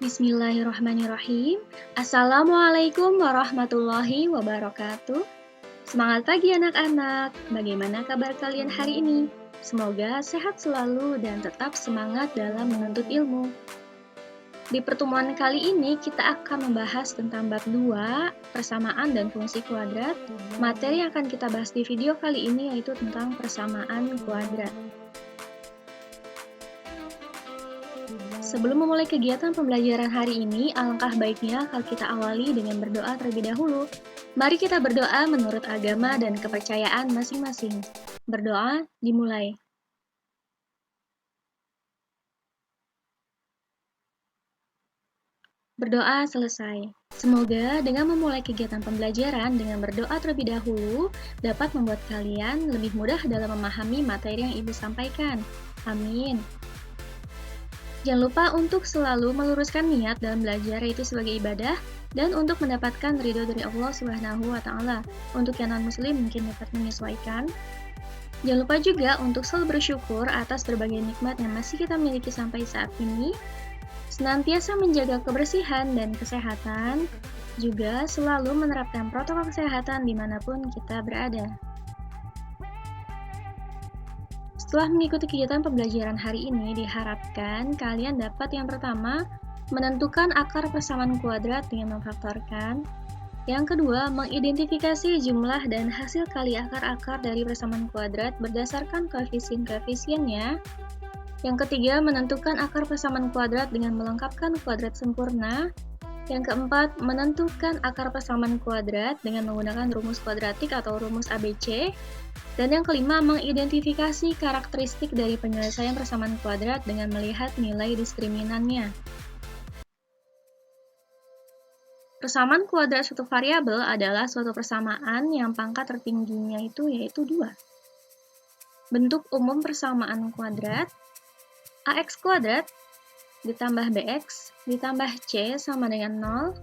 Bismillahirrahmanirrahim. Assalamualaikum warahmatullahi wabarakatuh. Semangat pagi anak-anak. Bagaimana kabar kalian hari ini? Semoga sehat selalu dan tetap semangat dalam menuntut ilmu. Di pertemuan kali ini kita akan membahas tentang bab 2, persamaan dan fungsi kuadrat. Materi yang akan kita bahas di video kali ini yaitu tentang persamaan kuadrat. Sebelum memulai kegiatan pembelajaran hari ini, alangkah baiknya kalau kita awali dengan berdoa terlebih dahulu. Mari kita berdoa menurut agama dan kepercayaan masing-masing. Berdoa dimulai. Berdoa selesai. Semoga dengan memulai kegiatan pembelajaran dengan berdoa terlebih dahulu dapat membuat kalian lebih mudah dalam memahami materi yang Ibu sampaikan. Amin. Jangan lupa untuk selalu meluruskan niat dalam belajar yaitu sebagai ibadah dan untuk mendapatkan ridho dari Allah Subhanahu wa Ta'ala. Untuk yang non-muslim mungkin dapat menyesuaikan. Jangan lupa juga untuk selalu bersyukur atas berbagai nikmat yang masih kita miliki sampai saat ini. Senantiasa menjaga kebersihan dan kesehatan, juga selalu menerapkan protokol kesehatan dimanapun kita berada. Setelah mengikuti kegiatan pembelajaran hari ini, diharapkan kalian dapat yang pertama, menentukan akar persamaan kuadrat dengan memfaktorkan. Yang kedua, mengidentifikasi jumlah dan hasil kali akar-akar dari persamaan kuadrat berdasarkan koefisien-koefisiennya. Yang ketiga, menentukan akar persamaan kuadrat dengan melengkapkan kuadrat sempurna. Yang keempat, menentukan akar persamaan kuadrat dengan menggunakan rumus kuadratik atau rumus ABC. Dan yang kelima, mengidentifikasi karakteristik dari penyelesaian persamaan kuadrat dengan melihat nilai diskriminannya. Persamaan kuadrat suatu variabel adalah suatu persamaan yang pangkat tertingginya yaitu 2. Bentuk umum persamaan kuadrat, AX kuadrat ditambah BX ditambah C sama dengan 0,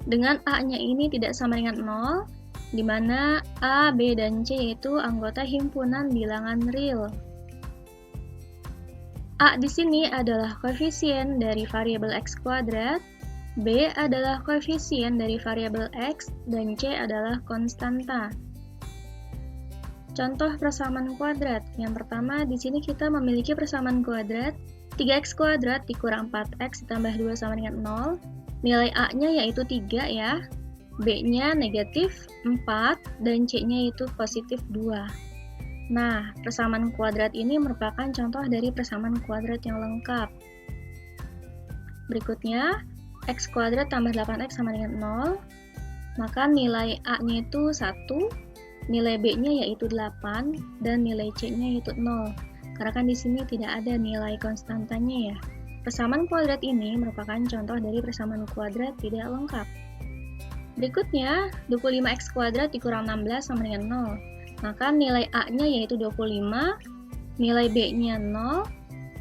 dengan A-nya ini tidak sama dengan 0, di mana A, B, dan C yaitu anggota himpunan bilangan real. A di sini adalah koefisien dari variabel X kuadrat, B adalah koefisien dari variabel X, dan C adalah konstanta. Contoh persamaan kuadrat. Yang pertama, di sini kita memiliki persamaan kuadrat 3x kuadrat dikurang 4x ditambah 2 sama dengan 0. Nilai A-nya yaitu 3 ya. B-nya negatif 4 dan C-nya itu positif 2. Nah, persamaan kuadrat ini merupakan contoh dari persamaan kuadrat yang lengkap. Berikutnya, x kuadrat tambah 8x sama dengan 0. Maka nilai A-nya itu 1, nilai B-nya yaitu 8, dan nilai C-nya yaitu 0. Karena kan di sini tidak ada nilai konstantanya ya. Persamaan kuadrat ini merupakan contoh dari persamaan kuadrat tidak lengkap. Berikutnya, 25x kuadrat dikurang 16 sama dengan 0. Maka nilai A-nya yaitu 25, nilai B-nya 0,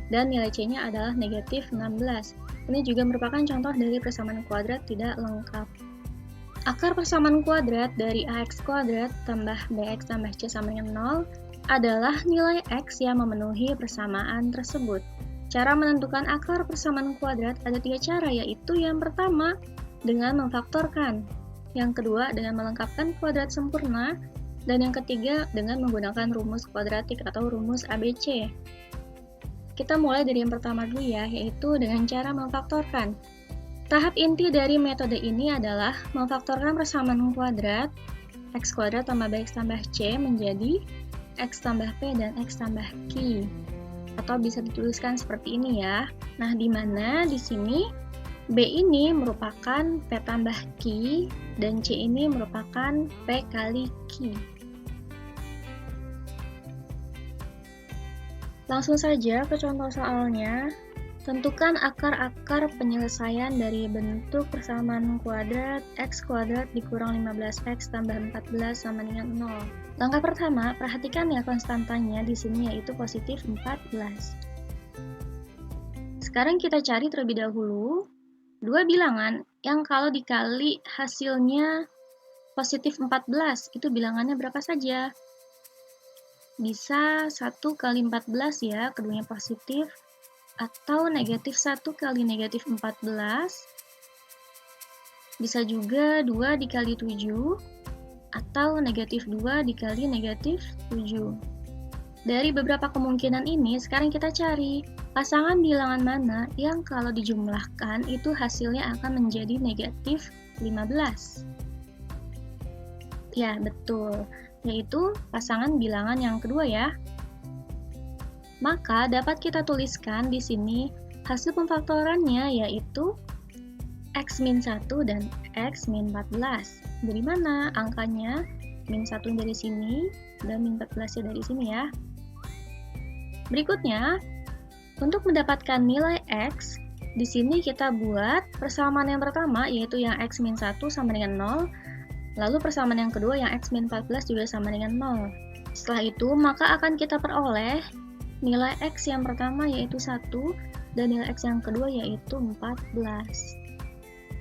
dan nilai C-nya adalah negatif 16. Ini juga merupakan contoh dari persamaan kuadrat tidak lengkap. Akar persamaan kuadrat dari AX kuadrat tambah BX tambah C sama dengan 0 adalah nilai X yang memenuhi persamaan tersebut. Cara menentukan akar persamaan kuadrat ada 3 cara, yaitu yang pertama dengan memfaktorkan, yang kedua dengan melengkapkan kuadrat sempurna, dan yang ketiga dengan menggunakan rumus kuadratik atau rumus ABC. Kita mulai dari yang pertama dulu ya, yaitu dengan cara memfaktorkan. Tahap inti dari metode ini adalah memfaktorkan persamaan kuadrat x kuadrat tambah bx tambah c menjadi x tambah p dan x tambah q. Atau bisa dituliskan seperti ini ya. Nah, di mana di sini B ini merupakan P tambah Q dan C ini merupakan P kali Q. Langsung saja ke contoh soalnya. Tentukan akar-akar penyelesaian dari bentuk persamaan kuadrat x kuadrat dikurang 15x tambah 14 sama dengan 0. Langkah pertama, perhatikan ya konstantanya di sini yaitu positif 14. Sekarang kita cari terlebih dahulu dua bilangan yang kalau dikali hasilnya positif 14, itu bilangannya berapa saja? Bisa 1 kali 14 ya, keduanya positif. atau negatif 1 kali negatif 14, bisa juga 2 dikali 7, atau negatif 2 dikali negatif 7. Dari beberapa kemungkinan ini, sekarang kita cari pasangan bilangan mana yang kalau dijumlahkan itu hasilnya akan menjadi negatif 15. Ya, betul, yaitu pasangan bilangan yang kedua ya. Maka dapat kita tuliskan di sini hasil pemfaktorannya yaitu x-1 dan x-14. Dari mana angkanya? Min 1 dari sini dan min 14 dari sini ya. Berikutnya, untuk mendapatkan nilai x, di sini kita buat persamaan yang pertama yaitu yang x-1 sama dengan 0, lalu persamaan yang kedua yang x-14 juga sama dengan 0. Setelah itu, maka akan kita peroleh nilai x yang pertama yaitu 1 dan nilai x yang kedua yaitu 14.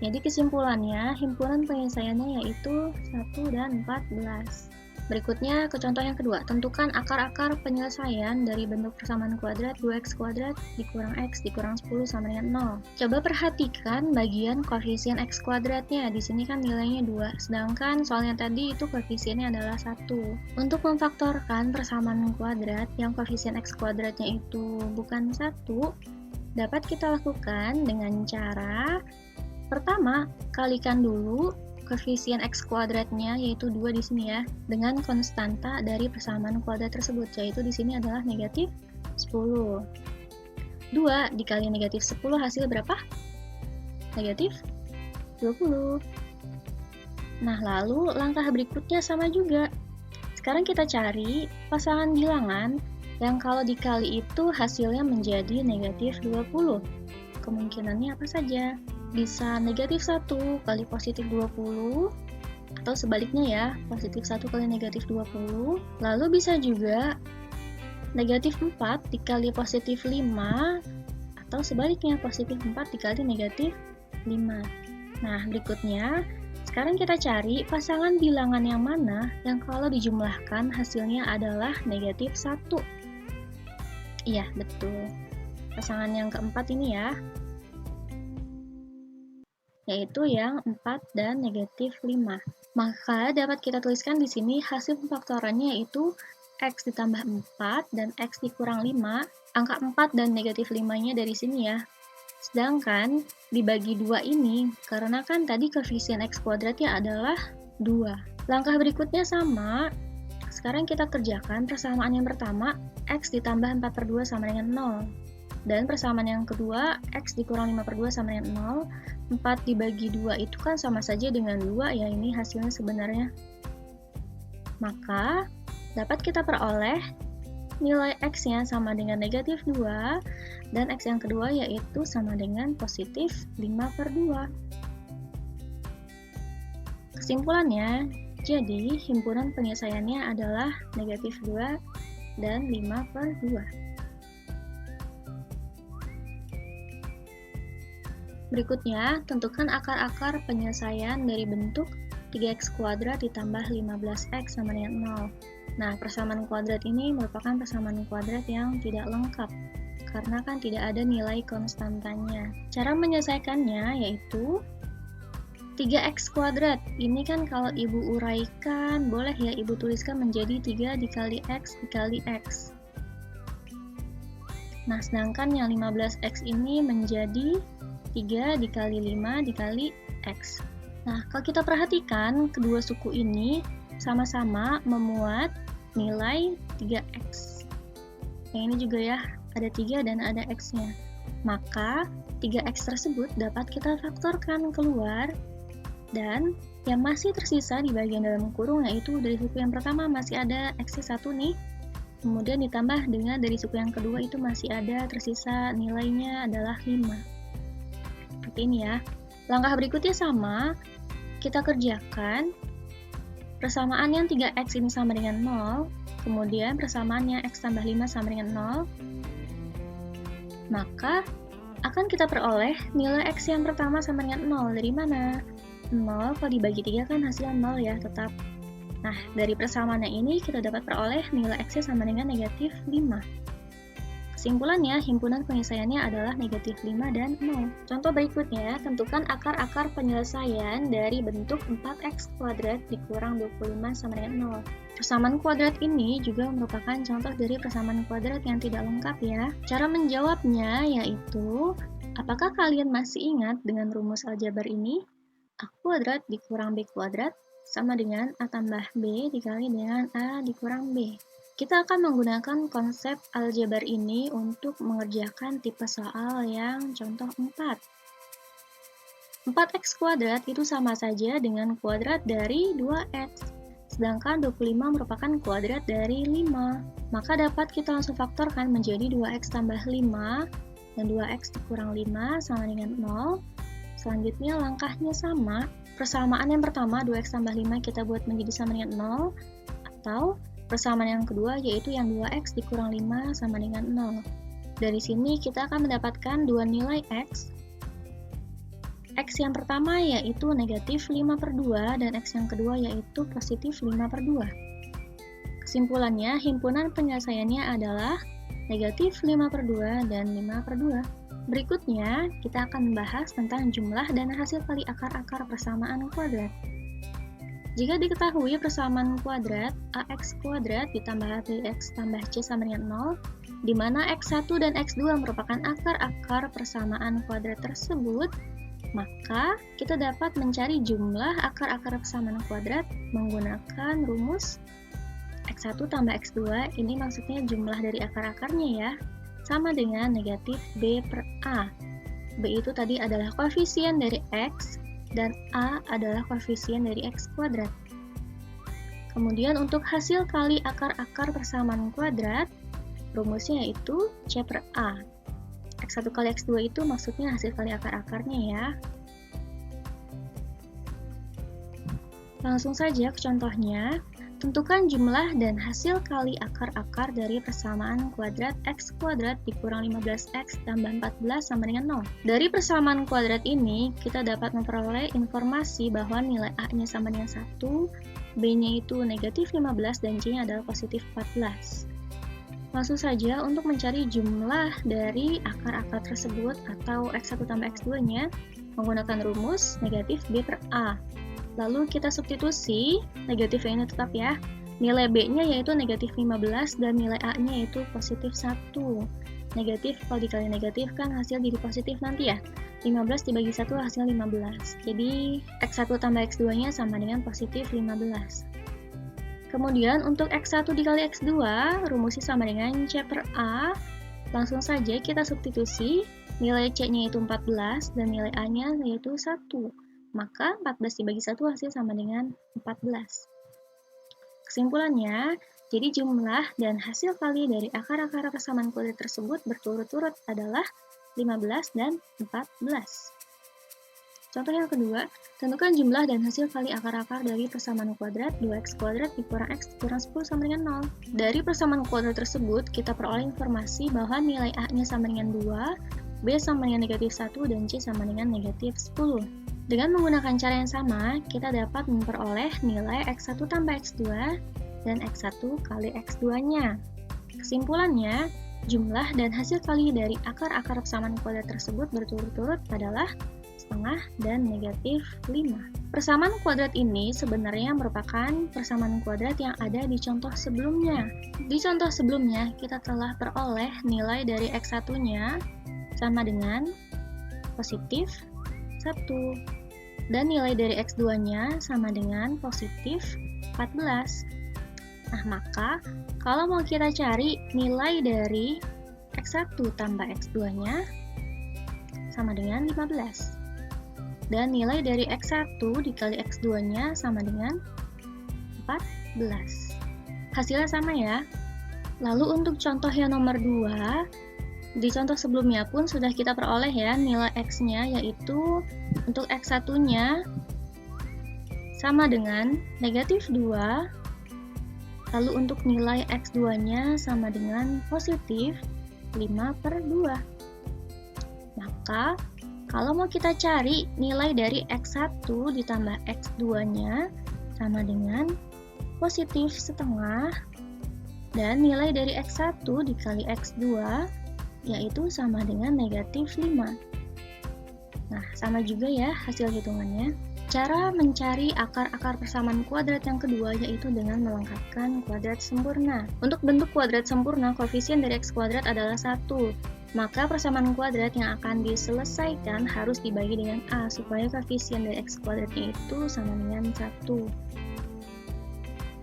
Jadi kesimpulannya, himpunan penyelesaiannya yaitu 1 dan 14. Berikutnya ke contoh yang kedua, tentukan akar-akar penyelesaian dari bentuk persamaan kuadrat 2x kuadrat dikurang x dikurang 10 sama dengan 0. Coba perhatikan bagian koefisien x kuadratnya, di sini kan nilainya 2, sedangkan soalnya tadi itu koefisiennya adalah 1. Untuk memfaktorkan persamaan kuadrat yang koefisien x kuadratnya itu bukan 1, dapat kita lakukan dengan cara pertama, kalikan dulu koefisien x kuadratnya yaitu 2 di sini ya dengan konstanta dari persamaan kuadrat tersebut, yaitu di sini adalah negatif 10. 2 dikali negatif 10 hasil berapa? Negatif 20. Nah, lalu langkah berikutnya sama juga. Sekarang kita cari pasangan bilangan yang kalau dikali itu hasilnya menjadi negatif 20. Kemungkinannya apa saja? Bisa negatif 1 kali positif 20, atau sebaliknya ya, positif 1 kali negatif 20, lalu bisa juga negatif 4 dikali positif 5, atau sebaliknya positif 4 dikali negatif 5. Nah, berikutnya, sekarang kita cari pasangan bilangan yang mana yang kalau dijumlahkan hasilnya adalah negatif 1. Iya, betul. Pasangan yang keempat ini ya, yaitu yang 4 dan negatif 5. Maka dapat kita tuliskan di sini hasil pemfaktorannya yaitu x ditambah 4 dan x dikurang 5. Angka 4 dan negatif 5-nya dari sini ya. Sedangkan dibagi 2 ini, karena kan tadi koefisien x kuadratnya adalah 2. Langkah berikutnya sama. Sekarang kita kerjakan persamaan yang pertama, x ditambah 4/2 sama dengan 0. Dan persamaan yang kedua, x dikurang 5/2 sama dengan 0. 4 dibagi 2 itu kan sama saja dengan 2 ya, ini hasilnya sebenarnya. Maka, dapat kita peroleh nilai x-nya sama dengan negatif 2, dan x yang kedua yaitu sama dengan positif 5/2. Kesimpulannya, jadi himpunan penyelesaiannya adalah negatif 2 dan 5/2. Berikutnya, tentukan akar-akar penyelesaian dari bentuk 3x kuadrat ditambah 15x sama dengan 0. Nah, persamaan kuadrat ini merupakan persamaan kuadrat yang tidak lengkap, karena kan tidak ada nilai konstantanya. Cara menyelesaikannya yaitu 3x kuadrat. Ini kan kalau ibu uraikan, boleh ya ibu tuliskan menjadi 3 dikali x dikali x. Nah, sedangkan yang 15x ini menjadi 3 dikali 5 dikali x. Nah, kalau kita perhatikan, kedua suku ini sama-sama memuat nilai 3x. Yang ini juga ya, ada 3 dan ada x-nya. Maka, 3x tersebut dapat kita faktorkan keluar, dan yang masih tersisa di bagian dalam kurung yaitu dari suku yang pertama masih ada x-1 nih, kemudian ditambah dengan dari suku yang kedua itu masih ada tersisa nilainya adalah 5. Seperti ini ya. Langkah berikutnya sama, kita kerjakan persamaan yang 3x ini sama dengan 0, kemudian persamaan yang x tambah 5 sama dengan 0, maka akan kita peroleh nilai x yang pertama sama dengan 0. Dari mana? 0 kalau dibagi 3 kan hasilnya 0 ya, tetap. Nah, dari persamaannya ini kita dapat peroleh nilai x-nya sama dengan negatif 5. Kesimpulannya, himpunan penyelesaiannya adalah negatif 5 dan 0. Contoh berikutnya, tentukan akar-akar penyelesaian dari bentuk 4x kuadrat dikurang 25 sama dengan 0. Persamaan kuadrat ini juga merupakan contoh dari persamaan kuadrat yang tidak lengkap ya. Cara menjawabnya yaitu, apakah kalian masih ingat dengan rumus aljabar ini? A kuadrat dikurang B kuadrat sama dengan A tambah B dikali dengan A dikurang B. Kita akan menggunakan konsep aljabar ini untuk mengerjakan tipe soal yang contoh 4. 4x kuadrat itu sama saja dengan kuadrat dari 2x, sedangkan 25 merupakan kuadrat dari 5. Maka dapat kita langsung faktorkan menjadi 2x tambah 5, dan 2x dikurang 5 sama dengan 0. Selanjutnya langkahnya sama, persamaan yang pertama 2x tambah 5 kita buat menjadi sama dengan 0, atau persamaan yang kedua yaitu yang 2x dikurang 5 sama dengan 0. Dari sini kita akan mendapatkan dua nilai x. X yang pertama yaitu negatif 5/2 dan x yang kedua yaitu positif 5/2. Kesimpulannya, himpunan penyelesaiannya adalah negatif 5/2 dan 5/2. Berikutnya, kita akan membahas tentang jumlah dan hasil kali akar-akar persamaan kuadrat. Jika diketahui persamaan kuadrat ax kuadrat ditambah bx tambah c sama dengan 0, di mana x1 dan x2 merupakan akar-akar persamaan kuadrat tersebut, maka kita dapat mencari jumlah akar-akar persamaan kuadrat menggunakan rumus x1 tambah x2, ini maksudnya jumlah dari akar-akarnya ya, sama dengan negatif b per a. B itu tadi adalah koefisien dari x, dan A adalah koefisien dari x kuadrat. Kemudian untuk hasil kali akar-akar persamaan kuadrat, rumusnya yaitu C per A. X1 kali X2 itu maksudnya hasil kali akar-akarnya ya. Langsung saja ke contohnya. Tentukan jumlah dan hasil kali akar-akar dari persamaan kuadrat x kuadrat dikurang 15x tambah 14 sama dengan 0. Dari persamaan kuadrat ini, kita dapat memperoleh informasi bahwa nilai A-nya sama dengan 1, B-nya itu negatif 15, dan C-nya adalah positif 14. Langsung saja untuk mencari jumlah dari akar-akar tersebut atau x1 tambah x2-nya menggunakan rumus negatif B per A. Lalu kita substitusi, negatifnya ini tetap ya. Nilai B-nya yaitu negatif 15 dan nilai A-nya yaitu positif 1. Negatif kalau dikali negatif kan hasil jadi positif nanti ya. 15 dibagi 1 hasil 15. Jadi x1 tambah x2-nya sama dengan positif 15. Kemudian untuk x1 dikali x2, rumusnya sama dengan C per A. Langsung saja kita substitusi, nilai C-nya yaitu 14 dan nilai A-nya yaitu 1. Maka 14 dibagi 1 hasil sama dengan 14. Kesimpulannya, jadi jumlah dan hasil kali dari akar-akar persamaan kuadrat tersebut berturut-turut adalah 15 dan 14. Contoh yang kedua, tentukan jumlah dan hasil kali akar-akar dari persamaan kuadrat 2x kuadrat dikurang x dikurang 10 sama dengan 0. Dari persamaan kuadrat tersebut, kita peroleh informasi bahwa nilai A-nya sama dengan 2, B sama dengan negatif 1, dan C sama dengan negatif 10. Dengan menggunakan cara yang sama, kita dapat memperoleh nilai x1 tambah x2 dan x1 kali x2-nya. Kesimpulannya, jumlah dan hasil kali dari akar-akar persamaan kuadrat tersebut berturut-turut adalah setengah dan negatif 5. Persamaan kuadrat ini sebenarnya merupakan persamaan kuadrat yang ada di contoh sebelumnya. Di contoh sebelumnya, kita telah peroleh nilai dari x1-nya sama dengan positif 1. Dan nilai dari x2-nya sama dengan positif 14. Nah, maka kalau mau kita cari nilai dari x1 tambah x2-nya sama dengan 15. Dan nilai dari x1 dikali x2-nya sama dengan 14. Hasilnya sama ya. Lalu untuk contoh yang nomor 2, di contoh sebelumnya pun sudah kita peroleh ya nilai x-nya, yaitu untuk x1-nya sama dengan negatif 2, lalu untuk nilai x2-nya sama dengan positif 5/2. Maka, kalau mau kita cari nilai dari x1 ditambah x2-nya sama dengan positif setengah, dan nilai dari x1 dikali x2 yaitu sama dengan negatif 5. Nah, sama juga ya hasil hitungannya. Cara mencari akar-akar persamaan kuadrat yang kedua yaitu dengan melengkapkan kuadrat sempurna. Untuk bentuk kuadrat sempurna, koefisien dari x kuadrat adalah 1. Maka persamaan kuadrat yang akan diselesaikan harus dibagi dengan A, supaya koefisien dari x kuadratnya itu sama dengan 1.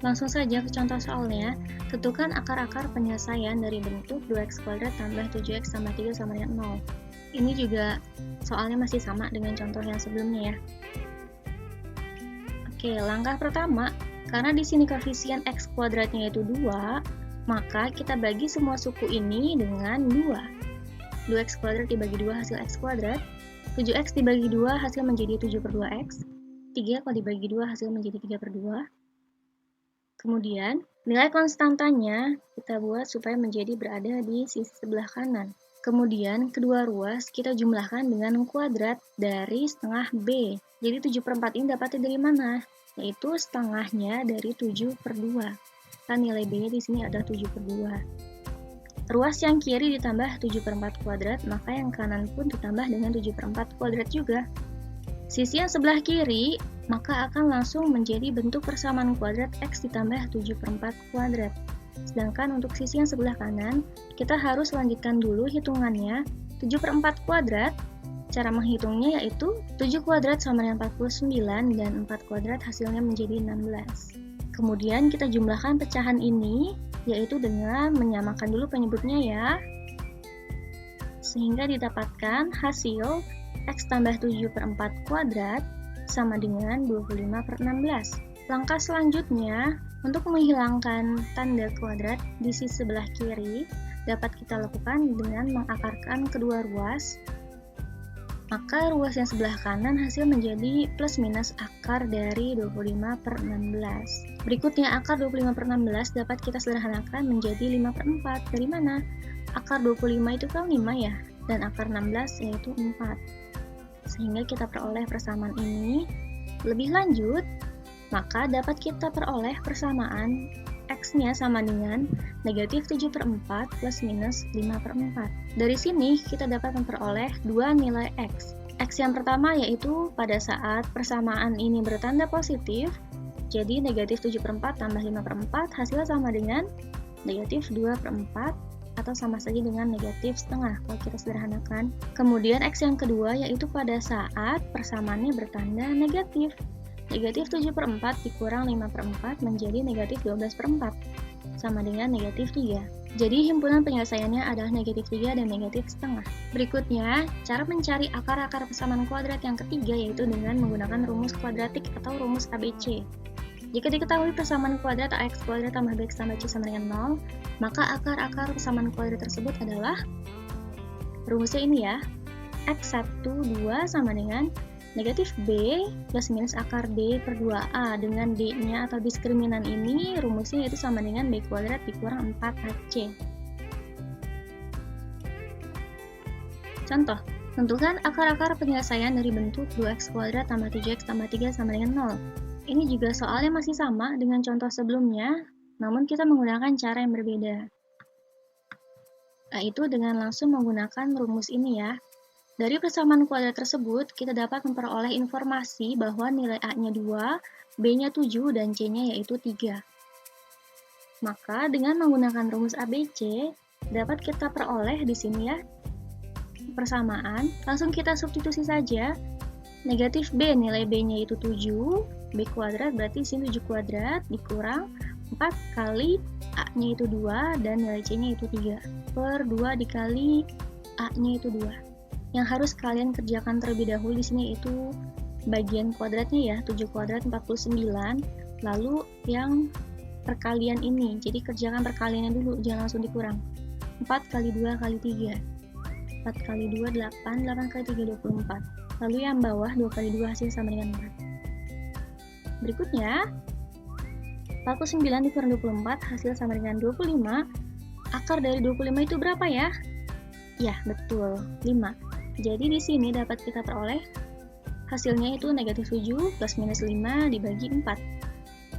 Langsung saja ke contoh soalnya. Tentukan akar-akar penyelesaian dari bentuk 2x kuadrat tambah 7x tambah 3 sama dengan 0. Ini juga soalnya masih sama dengan contoh yang sebelumnya ya. Oke, langkah pertama, karena di sini koefisien x kuadratnya itu 2, maka kita bagi semua suku ini dengan 2. 2x kuadrat dibagi 2 hasil x kuadrat, 7x dibagi 2 hasil menjadi 7 per 2x, 3 kalau dibagi 2 hasil menjadi 3 per 2. Kemudian, nilai konstantanya kita buat supaya menjadi berada di sisi sebelah kanan. Kemudian, kedua ruas kita jumlahkan dengan kuadrat dari setengah B. Jadi 7 per 4 ini dapatnya dari mana? Yaitu setengahnya dari 7 per 2. Kan nilai B-nya di sini ada 7 per 2. Ruas yang kiri ditambah 7 per 4 kuadrat, maka yang kanan pun ditambah dengan 7 per 4 kuadrat juga. Sisi yang sebelah kiri, maka akan langsung menjadi bentuk persamaan kuadrat x ditambah 7 per 4 kuadrat. Sedangkan untuk sisi yang sebelah kanan, kita harus lanjutkan dulu hitungannya. 7 per 4 kuadrat, cara menghitungnya yaitu 7 kuadrat sama dengan 49 dan 4 kuadrat hasilnya menjadi 16. Kemudian kita jumlahkan pecahan ini, yaitu dengan menyamakan dulu penyebutnya ya. Sehingga didapatkan hasil x tambah 7 per 4 kuadrat sama dengan 25 per 16. Langkah selanjutnya, untuk menghilangkan tanda kuadrat di sisi sebelah kiri, dapat kita lakukan dengan mengakarkan kedua ruas. Maka ruas yang sebelah kanan hasil menjadi plus minus akar dari 25 per 16. Berikutnya akar 25 per 16 dapat kita sederhanakan menjadi 5 per 4. Dari mana? Akar 25 itu kan 5 ya, dan akar 16 yaitu 4. Sehingga kita peroleh persamaan ini. Lebih lanjut, maka dapat kita peroleh persamaan x-nya sama dengan negatif 7 per 4 plus minus 5 per 4. Dari sini kita dapat memperoleh dua nilai x. X yang pertama yaitu pada saat persamaan ini bertanda positif, jadi negatif 7 per 4 tambah 5 per 4 hasilnya sama dengan negatif 2 per 4 atau sama saja dengan negatif setengah kalau kita sederhanakan. Kemudian x yang kedua yaitu pada saat persamaannya bertanda negatif. Negatif 7 per 4 dikurang 5 per 4 menjadi negatif 12 per 4, sama dengan negatif 3. Jadi himpunan penyelesaiannya adalah negatif 3 dan negatif setengah. Berikutnya, cara mencari akar-akar persamaan kuadrat yang ketiga yaitu dengan menggunakan rumus kuadratik atau rumus ABC. Jika diketahui persamaan kuadrat ax kuadrat tambah bx tambah c sama dengan 0, maka akar-akar persamaan kuadrat tersebut adalah rumusnya ini ya, x1, 2 sama dengan negatif B plus minus akar D per 2A. Dengan D-nya atau diskriminan ini rumusnya yaitu sama dengan B kuadrat dikurang 4AC. Contoh, tentukan akar-akar penyelesaian dari bentuk 2x kuadrat tambah 7x tambah 3 sama dengan 0. Ini juga soalnya masih sama dengan contoh sebelumnya, namun kita menggunakan cara yang berbeda. Yaitu dengan langsung menggunakan rumus ini ya. Dari persamaan kuadrat tersebut, kita dapat memperoleh informasi bahwa nilai A-nya 2, B-nya 7, dan C-nya yaitu 3. Maka, dengan menggunakan rumus ABC, dapat kita peroleh di sini ya, persamaan. Langsung kita substitusi saja. Negatif B, nilai B-nya itu 7, B kuadrat berarti sini 7 kuadrat, dikurang 4 kali A-nya itu 2, dan nilai C-nya itu 3. Per 2 dikali A-nya itu 2. Yang harus kalian kerjakan terlebih dahulu di sini itu bagian kuadratnya ya, 7 kuadrat 49, lalu yang perkalian ini, jadi kerjakan perkaliannya dulu, jangan langsung dikurang. 4 kali 2 kali 3, 4 kali 2 8, 8 kali 3 24, lalu yang bawah 2 kali 2 hasil sama dengan 4. Berikutnya, 49 dikurang 24 hasil sama dengan 25, akar dari 25 itu berapa ya? Ya, betul, 5. Jadi di sini dapat kita peroleh hasilnya itu negatif 7 plus minus 5 dibagi 4.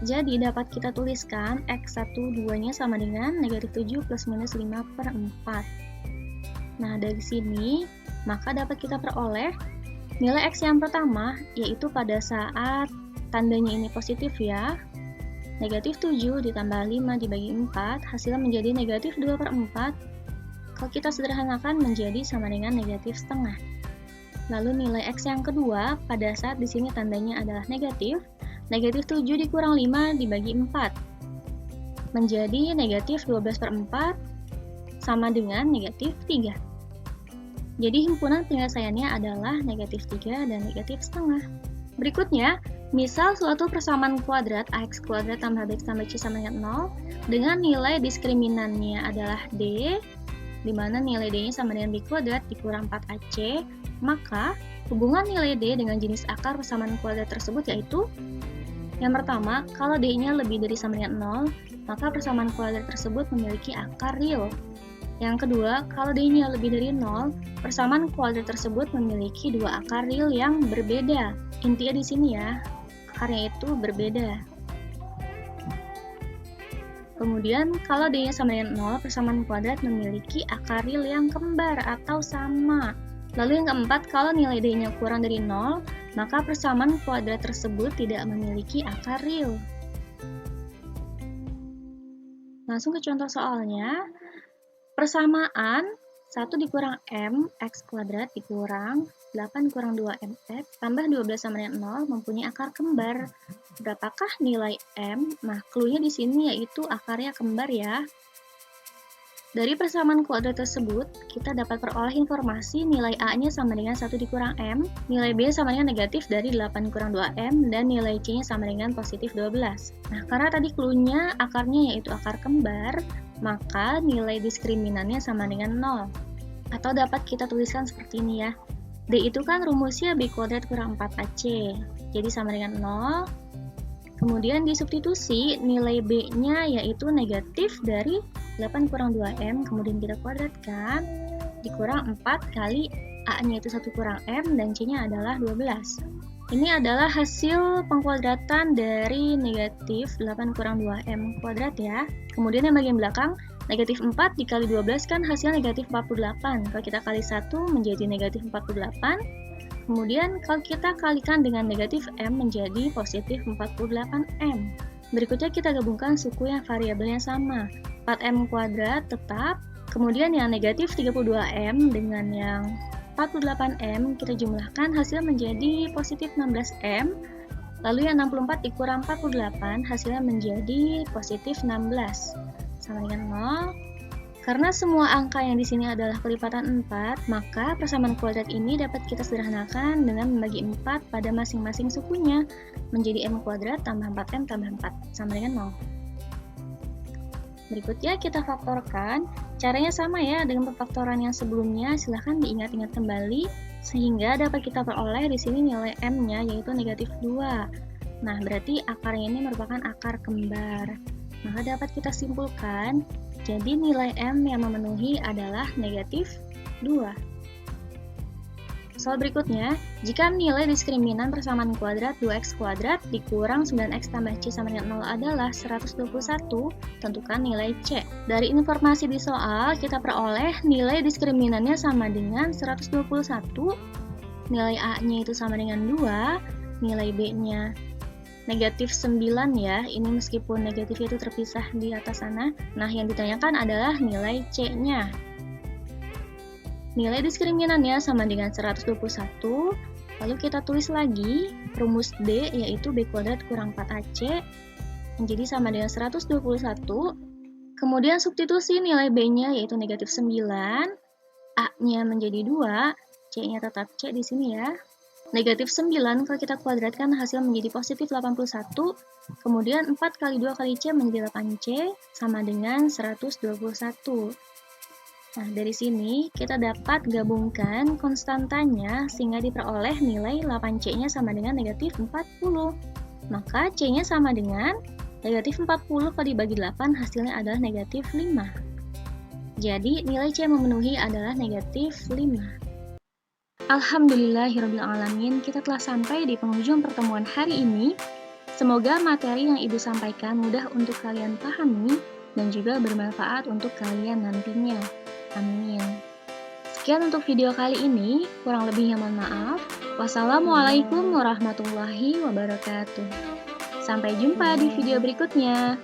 Jadi dapat kita tuliskan x1, 2-nya sama dengan negatif 7 plus minus 5 per 4. Nah, dari sini, maka dapat kita peroleh nilai X yang pertama, yaitu pada saat tandanya ini positif ya. Negatif 7 ditambah 5 dibagi 4, hasilnya menjadi negatif 2/4. Kalau kita sederhanakan menjadi sama dengan negatif setengah. Lalu nilai X yang kedua, pada saat di sini tandanya adalah negatif, negatif 7 dikurang 5 dibagi 4, menjadi negatif 12/4, sama dengan negatif 3. Jadi himpunan penyelesaiannya adalah negatif 3 dan negatif setengah. Berikutnya, misal suatu persamaan kuadrat ax kuadrat tambah bx tambah c sama dengan 0 dengan nilai diskriminannya adalah d, di mana nilai d-nya sama dengan b kuadrat dikurang 4ac, maka hubungan nilai d dengan jenis akar persamaan kuadrat tersebut yaitu yang pertama, kalau d-nya lebih dari sama dengan 0, maka persamaan kuadrat tersebut memiliki akar real. Yang kedua, kalau d-nya lebih dari 0, persamaan kuadrat tersebut memiliki dua akar real yang berbeda. Intinya di sini ya, akarnya itu berbeda. Kemudian, kalau d-nya sama dengan 0, persamaan kuadrat memiliki akar real yang kembar atau sama. Lalu yang keempat, kalau nilai d-nya kurang dari 0, maka persamaan kuadrat tersebut tidak memiliki akar real. Langsung ke contoh soalnya. Persamaan 1 dikurang m x kuadrat dikurang 8 kurang 2mx tambah 12 sama dengan 0 mempunyai akar kembar. Berapakah nilai m? Nah, clue-nya di sini yaitu akarnya kembar ya. Dari persamaan kuadrat tersebut, kita dapat peroleh informasi nilai a-nya sama dengan 1 dikurang m, nilai b sama dengan negatif dari 8 kurang 2m, dan nilai c-nya sama dengan positif 12. Nah, karena tadi clue-nya akarnya yaitu akar kembar, maka nilai diskriminannya sama dengan 0. Atau dapat kita tuliskan seperti ini ya. D itu kan rumusnya b kuadrat kurang 4ac, jadi sama dengan 0. Kemudian disubstitusi, nilai b-nya yaitu negatif dari 8 kurang 2m, kemudian kita kuadratkan, dikurang 4 kali a-nya itu 1 kurang m, dan c-nya adalah 12. Ini adalah hasil pengkuadratan dari negatif 8 kurang 2m kuadrat ya. Kemudian yang bagian belakang, negatif 4 dikali 12 kan hasil negatif 48. Kalau kita kali 1 menjadi negatif 48. Kemudian kalau kita kalikan dengan negatif m menjadi positif 48m. Berikutnya kita gabungkan suku yang variabelnya sama. 4m kuadrat tetap, kemudian yang negatif 32m dengan yang 48m kita jumlahkan hasil menjadi positif 16m. Lalu yang 64 dikurang 48 hasilnya menjadi positif 16 sama dengan 0. Karena semua angka yang di sini adalah kelipatan 4, maka persamaan kuadrat ini dapat kita sederhanakan dengan membagi 4 pada masing-masing sukunya menjadi m kuadrat tambah 4m tambah 4 sama dengan 0. Berikutnya kita faktorkan. Caranya sama ya dengan pemfaktoran yang sebelumnya, silahkan diingat-ingat kembali sehingga dapat kita peroleh di sini nilai m-nya yaitu negatif 2. Nah, berarti akarnya ini merupakan akar kembar. Maka dapat kita simpulkan, jadi nilai m yang memenuhi adalah negatif 2. Soal berikutnya, jika nilai diskriminan persamaan kuadrat 2x kuadrat dikurang 9x tambah c sama dengan 0 adalah 121, tentukan nilai c. Dari informasi di soal, kita peroleh nilai diskriminannya sama dengan 121, nilai a-nya itu sama dengan 2, nilai b-nya negatif 9 ya, ini meskipun negatif itu terpisah di atas sana. Nah, yang ditanyakan adalah nilai c-nya. Nilai diskriminannya sama dengan 121, lalu kita tulis lagi rumus D yaitu b kuadrat kurang 4ac menjadi sama dengan 121, kemudian substitusi nilai b-nya yaitu negatif 9, a-nya menjadi 2, c-nya tetap c di sini ya. Negatif 9 kalau kita kuadratkan hasil menjadi positif 81, kemudian 4 kali 2 kali c menjadi 8c sama dengan 121. Nah, dari sini kita dapat gabungkan konstantanya sehingga diperoleh nilai 8c-nya sama dengan negatif 40. Maka c-nya sama dengan negatif 40 kali dibagi 8 hasilnya adalah negatif 5. Jadi nilai c yang memenuhi adalah negatif 5. Alhamdulillahirrabbilalamin, kita telah sampai di penghujung pertemuan hari ini. Semoga materi yang Ibu sampaikan mudah untuk kalian pahami dan juga bermanfaat untuk kalian nantinya. Amin. Sekian untuk video kali ini, kurang lebihnya mohon maaf. Wassalamualaikum warahmatullahi wabarakatuh. Sampai jumpa di video berikutnya.